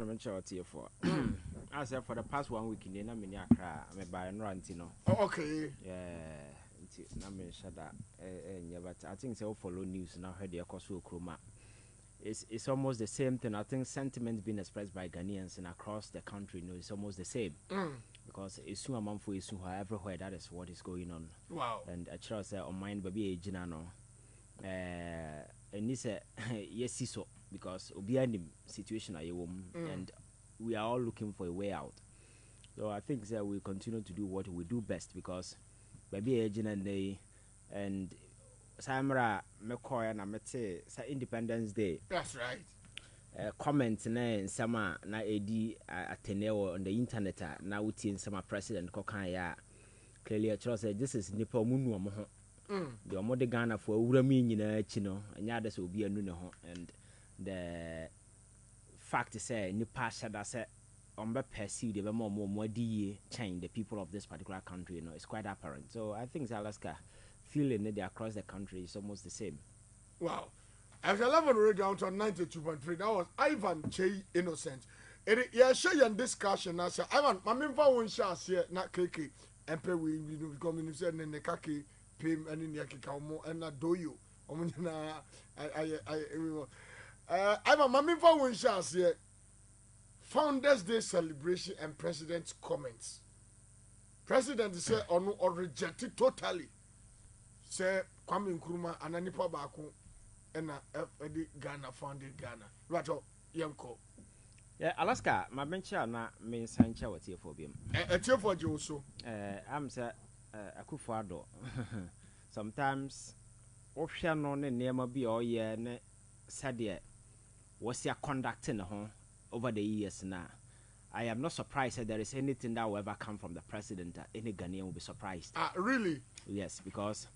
I'm sure here for. I said for the past 1 week in the Namini Accra, I'm by Rantino. Okay. Yeah, I'm sure that. But I think they all follow news now. Heard the Akuffo Addo. It's almost the same thing. I think sentiments being expressed by Ghanaians and across the country, it's almost the same. Because it's soon a month for it's everywhere. That is what is going on. Wow. And I try to say on mine, baby, Jinano. And this yes, so because we are in the situation and we are all looking for a way out. So I think that we continue to do what we do best because baby, Jinane and Samra McCoy and Amete Independence Day. That's right. Comments na sama na edi ateneo on the internet na wuti sama president kokan ya clearly said this is nipa munu omo ho the omo de Ghana for awura mi nyina achi no anya da so obi anu ne ho and the fact is say nipa shada say ombe perceive the more die change the people of this particular country, it's quite apparent. So I think Alaska feeling it across the country is almost the same. Wow. After 11 radio down to 92.3, that was Ivan Che Innocent. Yeah, share your discussion. I said, Ivan, my main phone shas here, not KK. And pay we come in and the kaki, pim and in the Yakamo and not do you. Ivan, my main phone shas here. Founders Day celebration and president's comments. President said or rejected totally. Say Kwame Nkrumah and Anipa Baku. And Ghana founded Ghana. Right up, Yanko. Yeah, Alaska, my venture na me sancha what here for him. A tear for you also. I'm sir Akuffo Addo. Sometimes option on the name of be all year said yet was your conducting over the years now. I am not surprised that there is anything that will ever come from the president. Any Ghanaian will be surprised. Really? Yes, because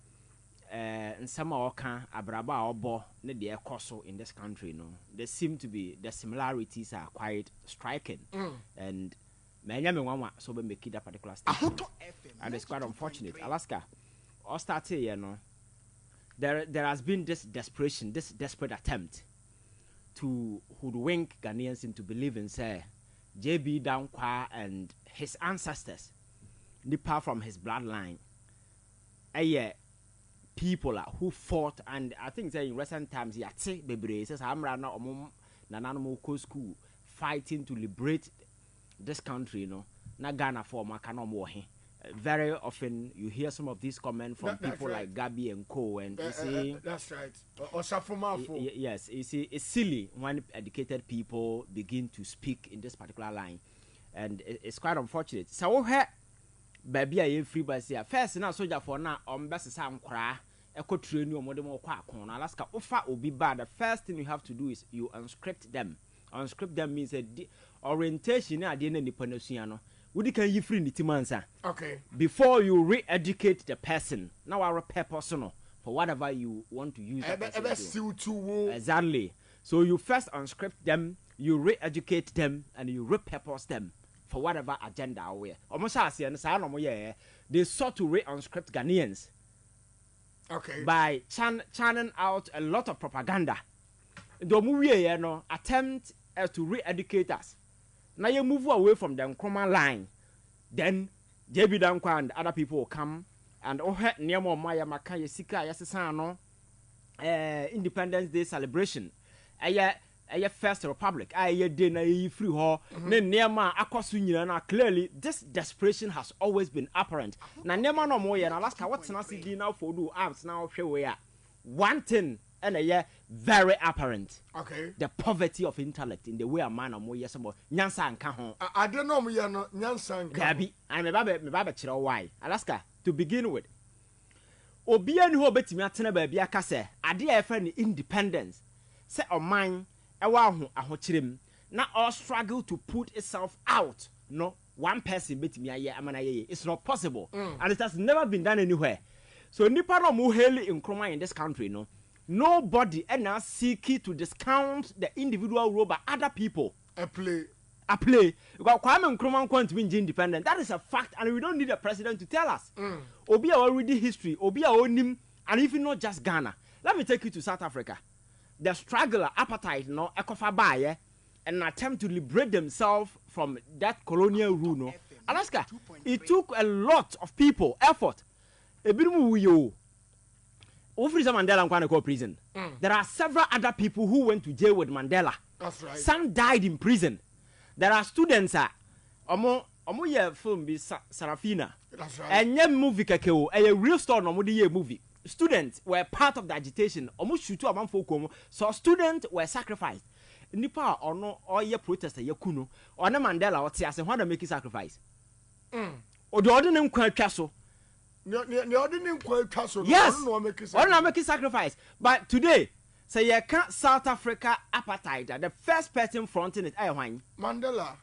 and some oka abraba obo ne de ekoso in this country there seem to be the similarities are quite striking and many me so be make that particular statement and it's quite unfortunate. Alaska all started there has been this desperate attempt to hoodwink Ghanaians into believing say JB Danquah and his ancestors nipa from his bloodline people who fought, and I think in recent times, Bebre says, Amra na Nanamo school fighting to liberate this country, na Ghana for Makano Mohe. Very often you hear some of these comments from people like Gabi and Co. And you see, that's right. Or Safumafo. Yes, you see, it's silly when educated people begin to speak in this particular line, and it's quite unfortunate. So, baby, I free by say first now soldier for now best sam kra eco train you modem or Alaska offer will be bad. The first thing you have to do is you unscript them. Unscript them means a orientation at the end of the Panosiano. Would you can you free the timansa? Okay. Before you re-educate the person, now our personal for whatever you want to use. Exactly. So you first unscript them, you re-educate them, and you repurpose them for whatever agenda aware. Almost as they sought to re-unscript Ghanaians. Okay. By churning out a lot of propaganda. The movie attempt to re-educate us. Now you move away from the Nkrumah line, then JB Danquah and other people will come and near more Maya Makaya Sika Yasano Independence Day celebration. A first republic, free ho, Nema Akosuna. Clearly, this desperation has always been apparent. Now, Nema no more, and Alaska, what's Nasi now for do arms now? One thing, and very apparent. Okay. The poverty of intellect in the way a man or more yes more Nyansa and Kahon. I don't know me, Nyansa. Gabi, I'm a baby, why? Alaska, to begin with. Obian who bet me at Tenabe Biakase, I dear friend independence. Set on mine. Now all struggle to put itself out. No, one person bet me it's not possible. And it has never been done anywhere. So Nipa no muheli in Nkrumah in this country, nobody and now seeking to discount the individual role by other people. A play. Because Kwame Nkrumah want to be independent. That is a fact, and we don't need a president to tell us. Obi already history, Obi onim, and even not just Ghana. Let me take you to South Africa. The struggle appetite Akuffo Addo an attempt to liberate themselves from that colonial rule, no, Alaska, it took a lot of people, effort. Mandela Nkwana prison. There are several other people who went to jail with Mandela. That's right. Some died in prison. There are students omo ye film bi Sarafina. That's right. And ye movie kakeo, a real story no ye movie. Students were part of the agitation. Omo shutu amanfo komo. So students were sacrificed. Nipa ono oye protester ye kuno. Ona Mandela o ti ase when they make sacrifice. O de odi nem kwa twa so. Yes, or make sacrifice. But today, say you can't South Africa apartheid. The first person fronting it, Mandela.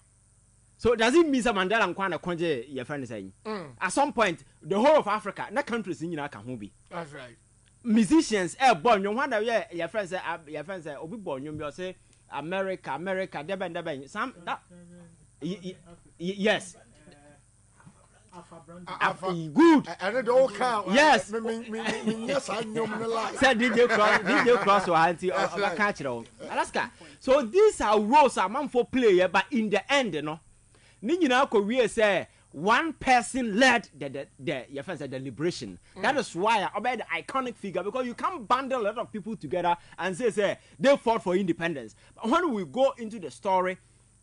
So does it mean that Mandela Nkwana Konje your friend is saying? At some point, the whole of Africa, not countries in Yunaka. That's right. Musicians, born. You wonder, your friends say, Obi born. You say America, Deben. Some that. Yes. Good. Yes. Said DJ Cross or Auntie or catch Alaska. So these are roles a man for player, but in the end, you know, Nina Korea say one person led the liberation. That is why I obey the iconic figure, because you can't bundle a lot of people together and say they fought for independence. But when we go into the story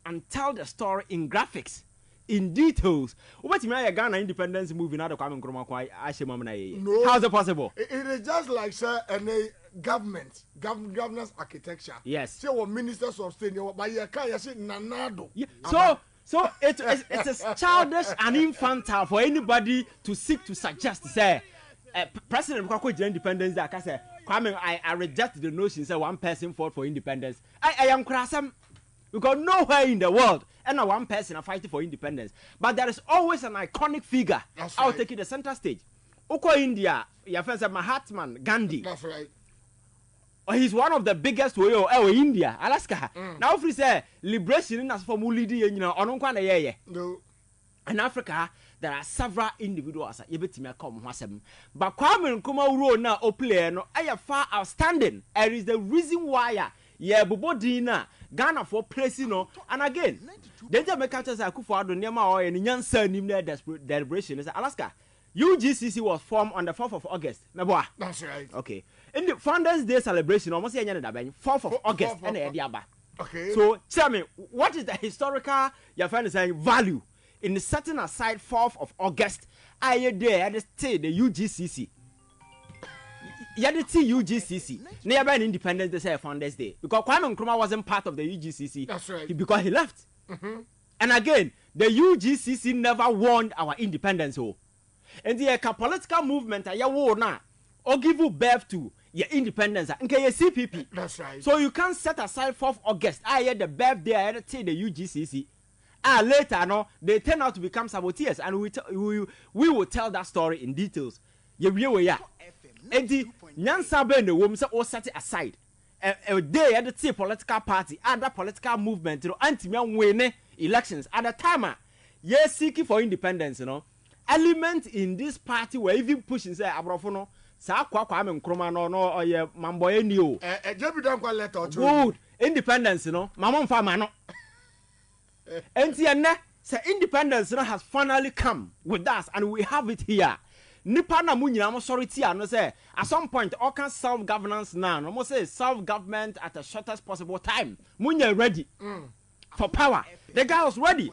and tell the story in graphics, in details, what you mean Ghana independence movie now the Kwame Nkrumah? No. How is it possible? It is just like sir, a governance architecture. Yes. So ministers of state, but you can't say nanado. Yeah. So it's childish and infantile for anybody to seek to suggest say President Kwame independence that I say Kwame I reject the notion say one person fought for independence. I am crasam. Because nowhere in the world, and one person are fighting for independence. But there is always an iconic figure. That's I'll right. take it the center stage. Oko India, your friend said Mahatma Gandhi. That's right. He's one of the biggest in India, Alaska. Now if we say liberation as for Mulidi, you know, No. in Africa, there are several individuals that come but Kwame Nkrumah role now play no far outstanding. There is the reason why Bobodina Ghana for placing no, and again, then they make us Akuffo Addo Nema or any young son named deliberation is Alaska. UGCC was formed on the 4th of August. That's right. Okay. In the Founders Day celebration, almost 4th of August, and okay. So tell me, what is the historical your friend is saying value in setting aside 4th of August? I there the UGCC. UGCC. Nearby Independence Day, Founders Day. Because Kwame Nkrumah wasn't part of the UGCC. That's right. Because he left. And again, the UGCC never won our independence. And the political movement, or give you birth to your independence. Okay, CPP. That's right. So you can't set aside 4th August. I had the birthday, I had the UGCC. Later, no, they turn out to become saboteurs. And we will tell that story in details. And the Nyansabe and the woman all set it aside. A day at the political party, other political movement, anti-man winning elections at the time. Yes, seeking for independence, you know. Element in this party were even pushing say Abrofono, Sa Kwame Nkrumah no or ye Mamboye Neo. JB Danquah letter. Good independence, you know. Mamon Famano. And say independence has finally come with us, and we have it here. Nipa na munyina mo sorry tia no say at some point all can self governance now no say self government at the shortest possible time munya ready for power. The guy was ready.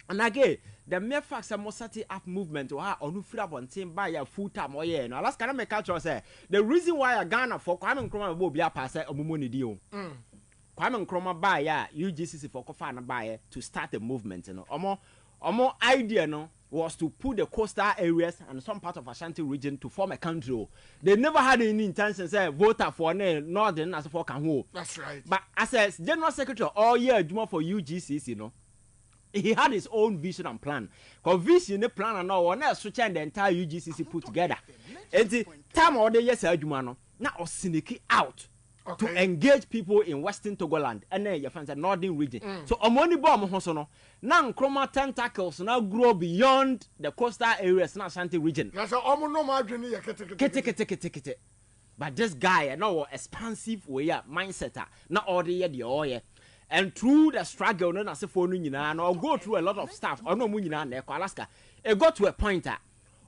And again the mere fact say mo set up movement or onu free up on team by ya full time or yeah no Alaska na me culture say the reason why Ghana for Kwame Nkrumah bo bia pass omumo ni di o Kwame Nkrumah buy ya UGCC for kofa na buy to start a movement you know omo idea no was to put the coastal areas and some part of Ashanti region to form a country. They never had any intention say voter for northern as for Kanwo. That's right. But as a general secretary all year for UGCC, you know, he had his own vision and plan. Because vision the plan and all one else switching the entire UGCC put together. And the time all the years now was sneaky out. Okay. To engage people in Western Togoland and then your friends at northern region. So Omoni Bomb Hosono, now Nkrumah tentacles now grow beyond the coastal areas in Ashanti region. That's all no margin. But this guy, no expansive way mindset, not all the year. and through the struggle no na se for no nyina no go through a lot of stuff ono mu nyina na Alaska it got to a point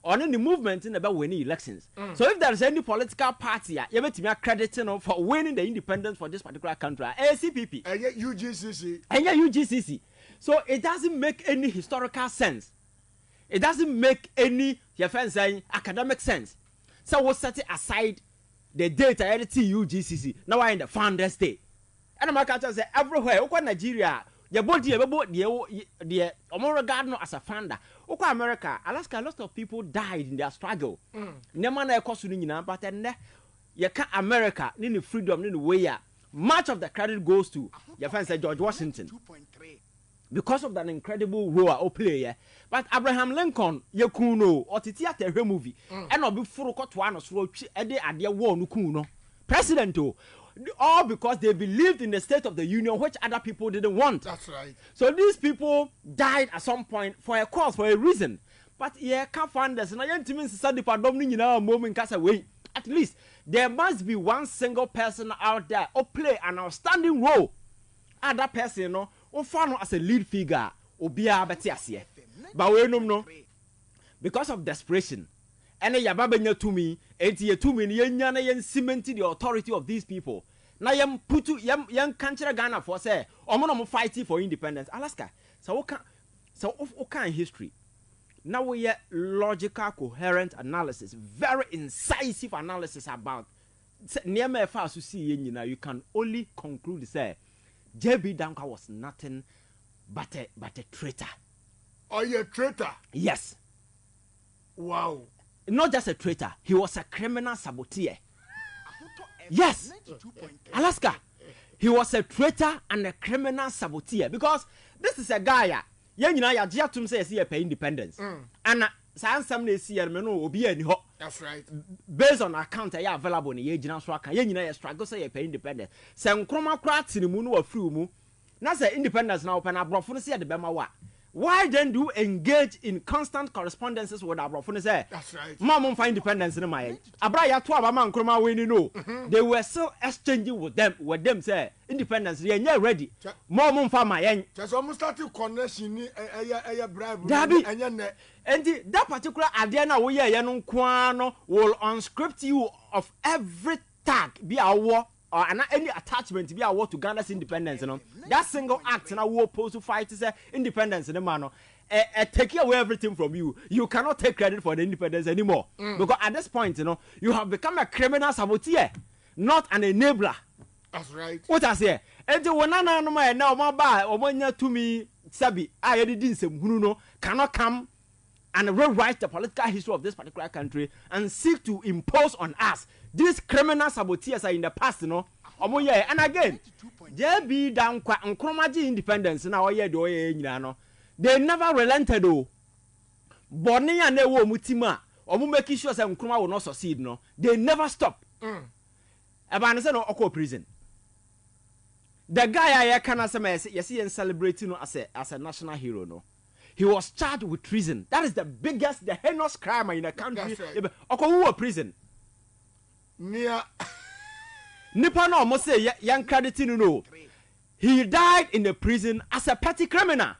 on the movement in about winning elections. So if there is any political party you betimi accredit no for winning the independence for this particular country ACPP and UGCC and UGCC. So it doesn't make any historical sense. It doesn't make any your friends saying academic sense. So we'll set aside the data editing UGCC. Now we're in the Founders Day. And I'm going to say everywhere, okay, Nigeria, your body, the regard as a founder. Okay, America, Alaska, a lot of people died in their struggle. No man but then you can't America, need freedom, need way. Much of the credit goes to your friend said George Washington. Because of that incredible role or player, but Abraham Lincoln, you kuno or theater movie, and not before got one or so at the war no kuno president, all because they believed in the State of the Union, which other people didn't want. That's right. So these people died at some point for a cause, for a reason. But yeah, can't find this. And I want to mean to in our moment, at least there must be one single person out there who play an outstanding role. And that person, you know. As a lead figure, Obia Betiasie. But we no because of desperation. And Yababenya to me, 80 to me, yen cemented the authority of these people. Now yam putu young country Ghana for say, Omono fighting for independence. Alaska. So okay history. Now we have logical, coherent analysis, very incisive analysis about near me fast to see you can only conclude say JB Danquah was nothing but a traitor. Oh, you're a traitor? Yes. Wow. Not just a traitor, he was a criminal saboteur. Yes. Alaska. He was a traitor and a criminal saboteur because this is a guy. Say pay independence. And that's right. Based on account available in the general struggle say pay independence. Say Nkrumah cracks in the moon or through mu. Now say independence now open up at the Bema. Why then do engage in constant correspondences with our brother? That's right. Mom find independence in my Abraya to a man Nkrumah when you know. They were still exchanging with them say independence they are ready. Mom for my end. Just almost started connection a bribe. And that particular Adriana we will unscript you of every tag be a war or any attachment be a war to Ghana's independence. You know? That single act in a war supposed to fight is independence in the man. Take away everything from you. You cannot take credit for the independence anymore. Because at this point, you know, you have become a criminal saboteur, not an enabler. That's right. What I say? And the one now my bar or when you to me, Sabi, I didn't say Bruno cannot come and rewrite the political history of this particular country and seek to impose on us. These criminal saboteurs are in the past, you know. And again, JB Danquah and Nkrumah JB independence now they never relented though. Bonnie and they were mutima or making sure that Nkrumah will not succeed, no. They never stop. Abanese no Oko prison. The guy I can say yes he celebrating as a national hero, no. He was charged with treason. That is the biggest, the heinous crime in the country. Right. Oko prison. Near Nipa no almost say young credit no. He died in the prison as a petty criminal.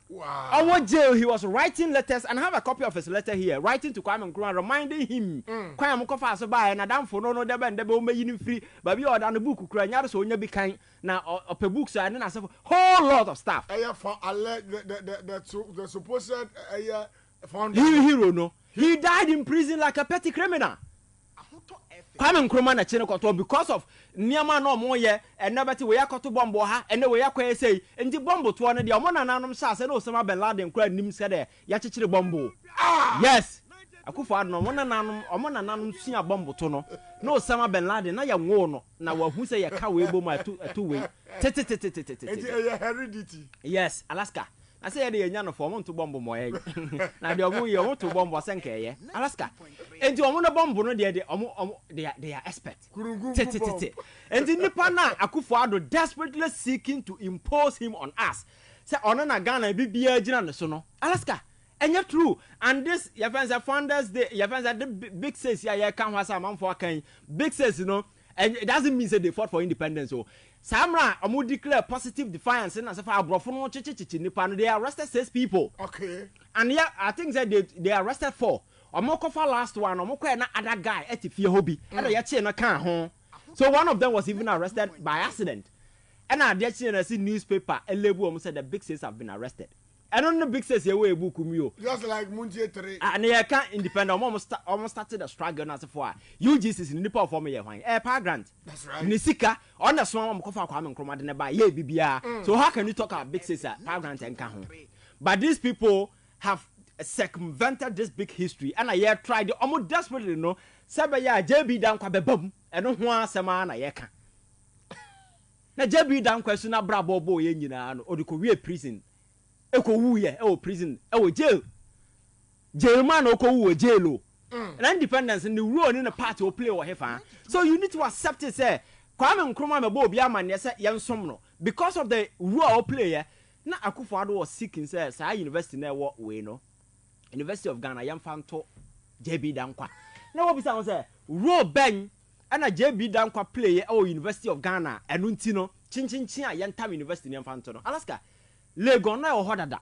Wow. Our jail, he was writing letters, and I have a copy of his letter here, writing to Kwame Nkrumah, reminding him, Kwame Nkrumah so by and Adam for no deba and deba may free, but you are down the book, Ukraine, so you be kind now of a book, so I then I said whole lot of stuff. For the supposed hero, no. He died in prison like a petty criminal. Kwame Nkrumah na chene koto because of niama no mo ye enabati we yakoto bombo ha ene we yakwa say enti bombo to no de omo nananom sha se na Osama bin Laden kura nim se de ya chechire bombo. Yes. Akuffo Addo omo nananom sua bombo to no na Osama bin Laden na ya nwo no na wa hu se ye ka we bom atu we enti heredity. Yes, Alaska. I say they nyano for to bomb mo ye. Na de omo ye omo to bomb senke ye. Alaska. Enti omo na bomb no they are expert. Enti nipa na Akuffo Addo desperately seeking to impose him on us. Say ono na Ghana bibia gina no so no. Alaska. Enye true. And this your friends are founders your friends are the big says ya can was am for kan. Big says you know and it doesn't mean say they fought for independence so Samra omo declare positive defiance na say for abrofo no chichichi nipa no they arrested 6 people. Okay. And yeah, I think that they arrested 4. Omo kofa last one omo ko na other guy etifie hobi. And ya che no kan ho. So one of them was even arrested by accident. And I did see newspaper a label omo said the big sis have been arrested. I don't know big sis we book you. Just like Munje 3. And they can't independent almost started a struggle as for UGCC in nipa for me power grant. That's right. Nisika on the swan kofa Kwame Nkrumah de ba ye bibia. So how can you talk about big sis power grant and ka ho? But these people have circumvented this big history and I tried almost desperately no sabe ya JB Danquah bebam eno ho asema na ye ka. Na JB Danquah su na brabo bo ye nyina no odiko wie prison. Eko wuye prison jail man oko wu jail and independence in the rule in the party will play or hefa. So you need to accept it say Kwame Nkrumah mebo bia man ye say yensom no because of the rule player na Akuffo Addo was seeking say university na wo we no University of Ghana yamfanto JB Danquah na wo bisa say rule ben na JB Danquah player University of Ghana enu nti no chinchin a yentam university yamfanto no Alaska Legon na o hodada.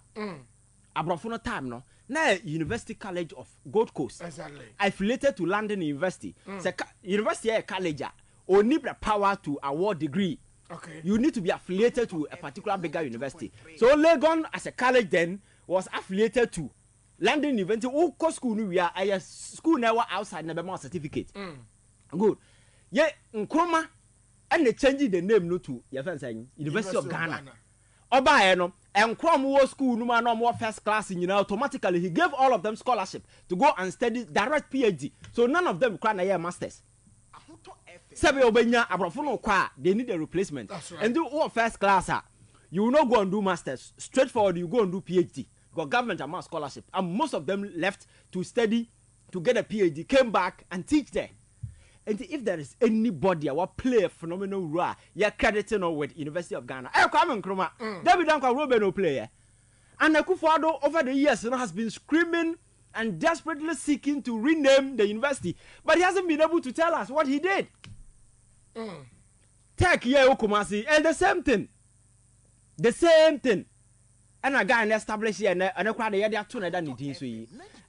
Abrofo no time no. Na University College of Gold Coast. Exactly. Affiliated to London University. Se university a college or need the power to award degree. Okay. You need to be affiliated to a particular bigger university. So Legon as a college then was affiliated to London University. Who co school we are a school now outside never more certificate. Good. Yeah, Nkrumah and they changing the name no to your friend saying University of Ghana. Oba no Nkrumah was school no man no first class in automatically he gave all of them scholarship to go and study direct PhD. So none of them require a masters. Sabe obenya abrofo no kwa they need a replacement. Right. And do all first class you will not go and do masters. Straightforward you go and do PhD. Because government amount scholarship and most of them left to study to get a PhD came back and teach there. And if there is anybody who play a phenomenal role, you're crediting with University of Ghana. Kwame Nkrumah, David Danquah will be no player. And Akuffo Addo over the years has been screaming and desperately seeking to rename the university. But he hasn't been able to tell us what he did. Tech here Okumasi, and the same thing. The same thing. And a guy established here and a crowd the other 200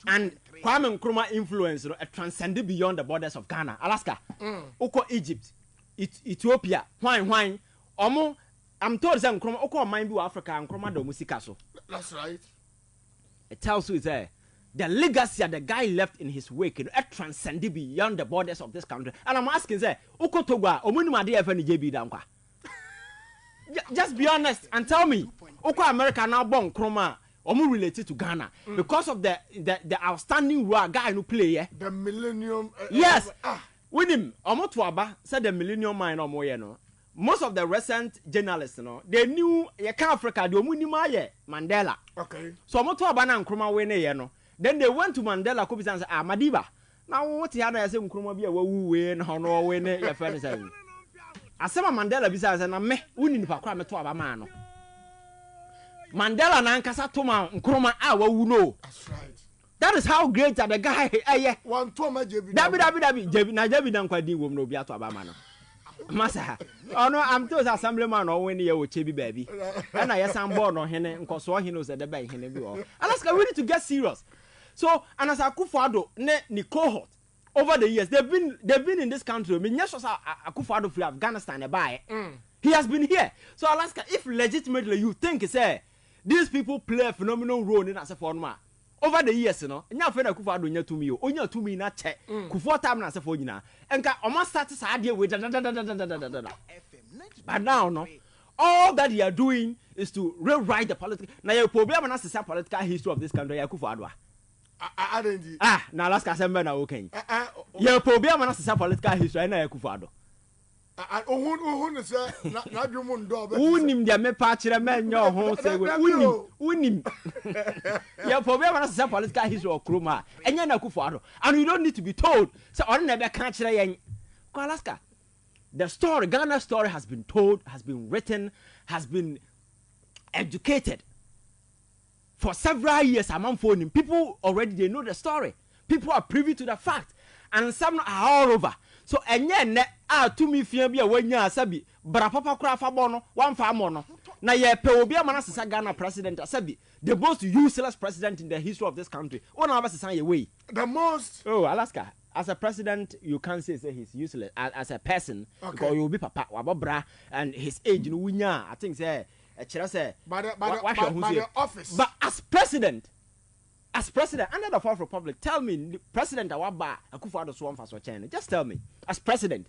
and Kwame Nkrumah influence transcended beyond the borders of Ghana, Alaska, Oko Egypt, Ethiopia, wine. Omo, I'm told that Nkrumah Oko mind be Africa and Nkrumah do musika so. That's right. It tells you there the legacy that the guy left in his wake it transcended beyond the borders of this country. And I'm asking say, Oko Togwa, Omunima de FNJ JB Danquah. Just be honest and tell me, Oko America now born Nkrumah. Omu related to Ghana because of the outstanding role guy who play the millennium yes with him omo to aba said the millennium man omo ye no most of the recent journalists no they knew ye can Africa the omu ni ma ye Mandela. Okay. So omo to aba na Nkrumah we ne ye no then they went to Mandela ko bi say Madiba na what ya na say Nkrumah bi a wawu we na no we ne ye fa say asema Mandela bi say na me woni nipa kwa me to aba ma no Mandela na nkasa toma Nkrumah wawu no. That's right. That is how great the guy one toma JB JB Danquah di wom no bia to abama no. Masa. Oh no, I'm told assemblyman or when you chebi baby. And I am born on hene nkoso hene say the bay hene bi o. Alaska we need to get serious. So and as Akuffo Addo ne cohort over the years they've been in this country. Me nyesho sa Akuffo Addo from Afghanistan e buy. He has been here. So Alaska if legitimately you think say these people play a phenomenal role in as a former. Over the years, nya fe na Akuffo Addo nya tumi o. Onya tumi na che. Kufuor time na asefo nyina. Enka almost start sa ade we. But now no. All that you are doing is to rewrite the political. Now your problem na say political history of this country Akuffo Addo. Na last December na okay. Your problem na say political history na Akuffo Addo. Ohun say na dwom ndo be unim dia me pa kire me nya ho say unim ya problem na say political history of Nkrumah enya na Akuffo Addo and you don't need to be told say on na be ka kire yen ko Alaska the story Ghana story has been told, has been written, has been educated for several years among phone people already they know the story, people are privy to the fact and some are all over. So enye ne a tumi fia bi a wanya asabi bra papa kura fa bono wan fa mono na ye pe obi amana sesa Ghana president asabi the most useless president in the history of this country ona ba sesa ye way the most Alaska as a president you can't say he's useless as a person because you will be papa wabobra and his age no wunya I think say say by the office but as president under the Fourth Republic, tell me, President Awaba Akuffo Addo so one for China. Just tell me, as president,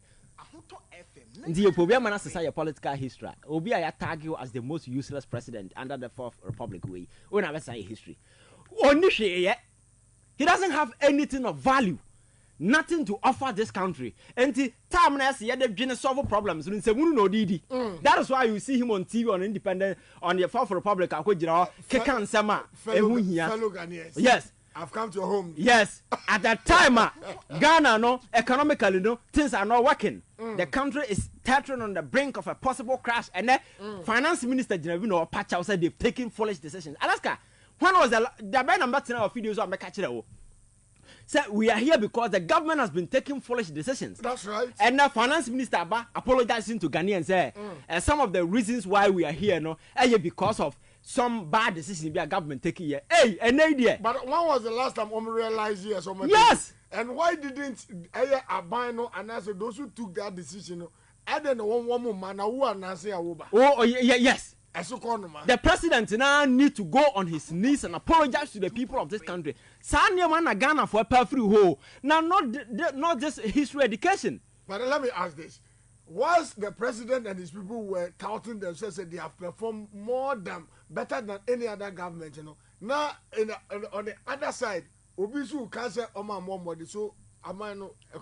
the Obiamana society political history, Obi I tag you as the most useless president under the Fourth Republic way. When I say history, he doesn't have anything of value, nothing to offer this country. And the time na see the solve problems. That is why you see him on TV on Independent on the Fourth Republic. Yes, I've come to your home. Yes, at that time, Ghana, no, economically, no, things are not working. The country is teetering on the brink of a possible crash, and the finance minister, Genevieve Pacha, said they've taken foolish decisions. Alaska, when was the band number 10 of videos on the catcher? Said we are here because the government has been taking foolish decisions. That's right. And the finance minister apologizing to Ghanaians say some of the reasons why we are here, no, because of some bad decisions the government taking here. Hey, an idea. But when was the last time we realized here? Yes. And why didn't Abano and answer those who took that decision? I don't know one woman who announced yes. The president now need to go on his knees and apologize to the people of this country. Sanya man Ghana for a perfect hole. Now not just history education. But let me ask this. Was the president and his people were touting themselves that they have performed better than any other government, you know? Now on the other side, Obisu can say Oma so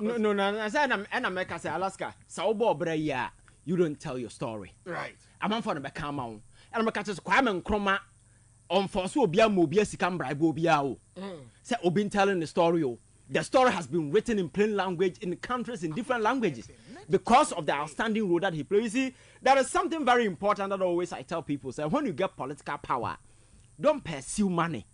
No, I said and America say Alaska, Saubo Breya, you don't tell your story. Right. I'm on for the Becama. And I'm catches Kwame Nkrumah on for so be a mobile Sikam Bribo Biao. Say Obin telling the story. The story has been written in plain language in countries in different languages because of the outstanding role that he plays. You see, there is something very important that always I tell people. So when you get political power, don't pursue money.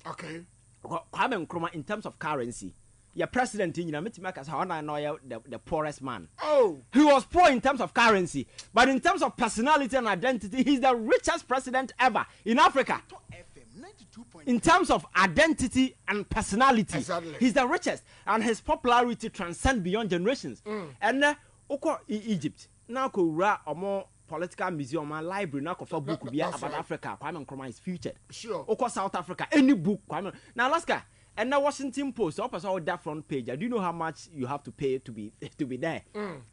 Okay. Kwame Nkrumah in terms of currency. Your president in the poorest man. Oh, he was poor in terms of currency, but in terms of personality and identity, he's the richest president ever in Africa. In terms of identity and personality, exactly. He's the richest, and his popularity transcends beyond generations. And Egypt now a more political museum and library now for book about Africa. Kwame Nkrumah is featured. Sure. South Africa, any book. Kwame. Now Alaska. And now Washington Post, all that front page. Do you know how much you have to pay to be there?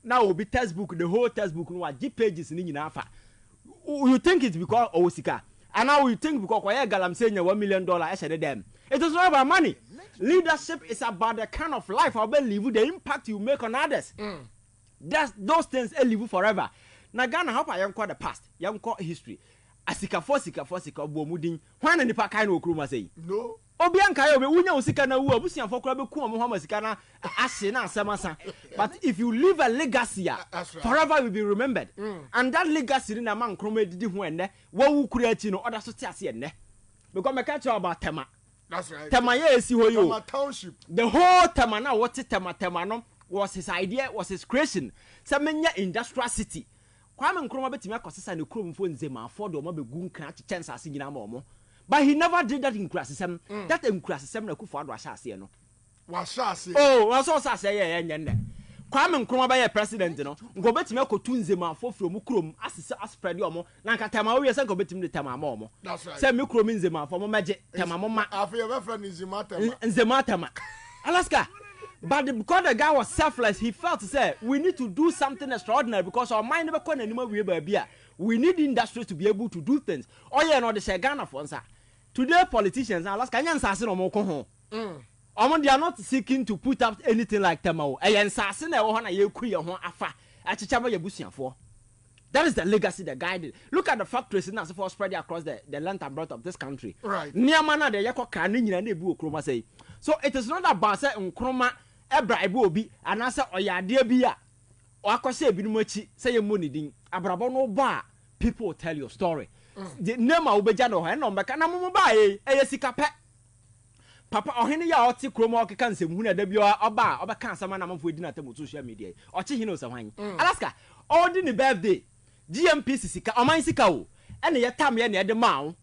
Now will be textbook, the whole textbook, no G pages in Alpha. You think it's because Osika, and now you think because I'm saying $1 million, I said them. It is not about money. Leadership is about the kind of life I believe, the impact you make on others. That's those things I live forever. Now Ghana, how I am called the past, young called history. Asika bomudin. When any pa kind of Nkrumah say no. Obianka yo be wunya osika na wu abusian fokora be ku omo hama sika na ahye na asemasa. But if you leave a legacy, right. Forever will be remembered. And that legacy na man Nkrumah didi ho enne, wo wu kura achi no oda so te ase enne. Because me catch about Tema. That's right. Tema ye esi ho yo. Tema township. The whole Tema na what Tema no was his idea, was his creation. Say menya industrial city. Kwame Nkrumah betimi akosesa ne krom fo nzema afọdo mo be gu nkan chance ase nyina ma omo. But he never did that in Krasisem. That in Krasisem na Akuffo Addo ashase no. Wa shase. Oh, wa so shase ye nyenne. Kwame Nkrumah be president no. Ngo betimi akotu nzema afọ from krom asese aspread omo. Na nka tema wo yesa ngo betimi de tema ma omo. That's right. Say me krom nzema afọ mo meje tema mo ma. Afi ye be friend nzema tema. Nzema tema. Alaska. But because the guy was selfless, he felt to say, we need to do something extraordinary because our mind never can anymore. We need industry to be able to do things. Oh, yeah, no, the Ghana for answer. Today, politicians, Alaska, they are not seeking to put up anything like Temao. That is the legacy the guy did. Look at the factories now for spread across the length and breadth of this country. Right. So it is not about saying Nkrumah bribe obi and answer oyade bia or akwase ebinumu achi say your money din abrabo no ba people will tell your story. The name obeja no ho na mbeka na mumu ba sika pe papa ohene ya oti kromo okeka nsem hu na da bia oba obeka asama na manfo edi na temu social media ochi hino se hwan Alaska all the birthday GMPC sika oman sika o ene ye tam ye na de mawo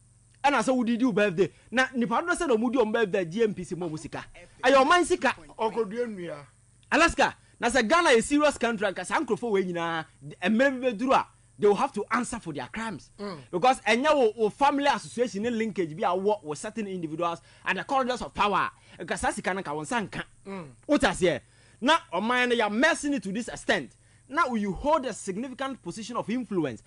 ena so wudidi birthday na nipa do se na omudi o birthday GMPC mo sika ayo oman sika okodua nua Alaska na se Ghana a serious country and kasa Akuffo we nyina emre be duru a they will have to answer for their crimes because enya wo family association in linkage be a with certain individuals and the corridors of power kasa sika na ka won sanka what as here na oman na ya messing it to this extent now you hold a significant position of influence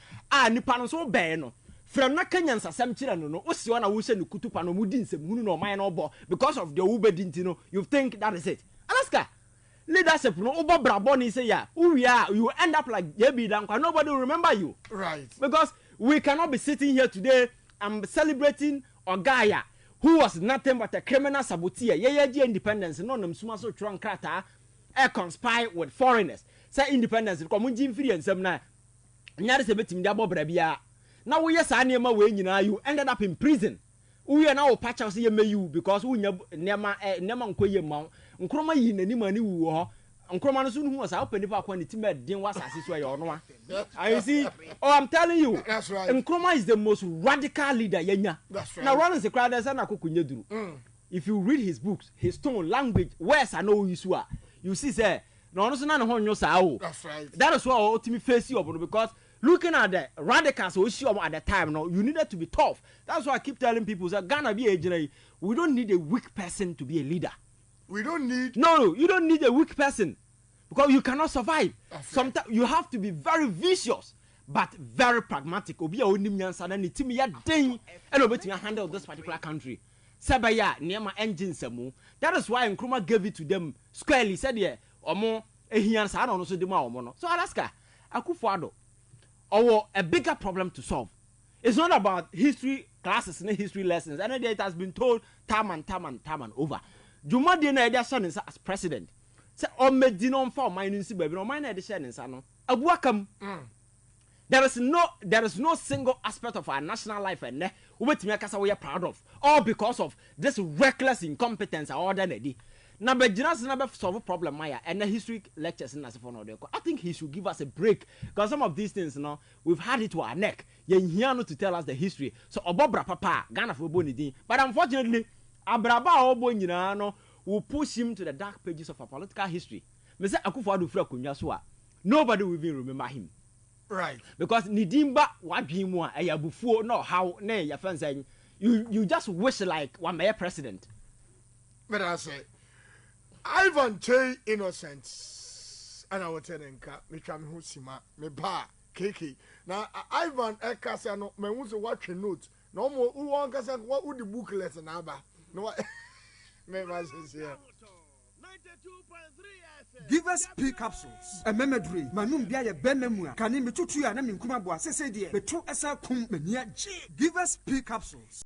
nipa no so be no from na Kenyan sasem kire no osi na wo se ne kutupa no mudi nsem hunu no oman no bo because of the ubedinti no you think that is it Alaska leadership no obo brabo ni say ya you end up like JB Danquah nobody will remember you right because we cannot be sitting here today and celebrating Ogaya who was nothing but a criminal saboteur ye independence no nam suma so tron krata conspire with foreigners say independence ko mun jin firi ensem na nyare se betim dia bobra bia na wo yes anema we nyina you ended up in prison we na wo patch say ye you because we nema nkoye ma Nkrumah yi nani mani wu ho Nkrumah no so nu hu sa opani pa kwa ne time den wasase so ya ono a you see I'm telling you that's right Nkrumah is the most radical leader yenya that's right now Rawlings the crowd say na kokunye duru if you read his books his tone language words are no issue you see say no no so na ne ho nyo sa o that's right that is why ultimate face you because looking at the radicals who issue at the time no you needed to be tough that's why I keep telling people that Ghana be a we don't need a weak person to be a leader. We don't need No, you don't need a weak person because you cannot survive. Sometimes you have to be very vicious but very pragmatic. Obi a onim nyansa na ni timi ya den and obetimi handle this particular country. Sabaya niema engine samu. That is why Nkrumah gave it to them squarely. Said yeah, omo ehian sa no so dem a omo no. So Alaska, Akuffo Addo, a bigger problem to solve. It's not about history classes and history lessons. And it has been told time and over. Juma de na edition as president. Say o medino for mine nsi baby no mine edition nsa no. Abuakam. There is no single aspect of our national life and ubetimi akasa we are proud of all because of this reckless incompetence or order na di. Na be gina se na be solve problem maya and the history lectures na se for no dey. I think he should give us a break because some of these things no we've had it to our neck. Yen here no to tell us the history. So obobra papa Ghana for boni din. But unfortunately Abraba obo nyina no will push him to the dark pages of our political history. Me say Akuffo Addo fra konwa so a nobody will even remember him. right Because nidimba wadwin mu a eyabufuo no how na ya fansan you just wish like one mayor president. but I say Ivan Che innocent and I will tell nka me twa me ho sima me ba keke na Ivan ekasa no me hu so watwe note no mo who wan kasa what would the booklet na ba no me ma say Give us P capsules. A memory. Manum bia ye benamua. Kani metutu ya na minkumabwa. Sese die. Betu esa kum menia. Give us P capsules.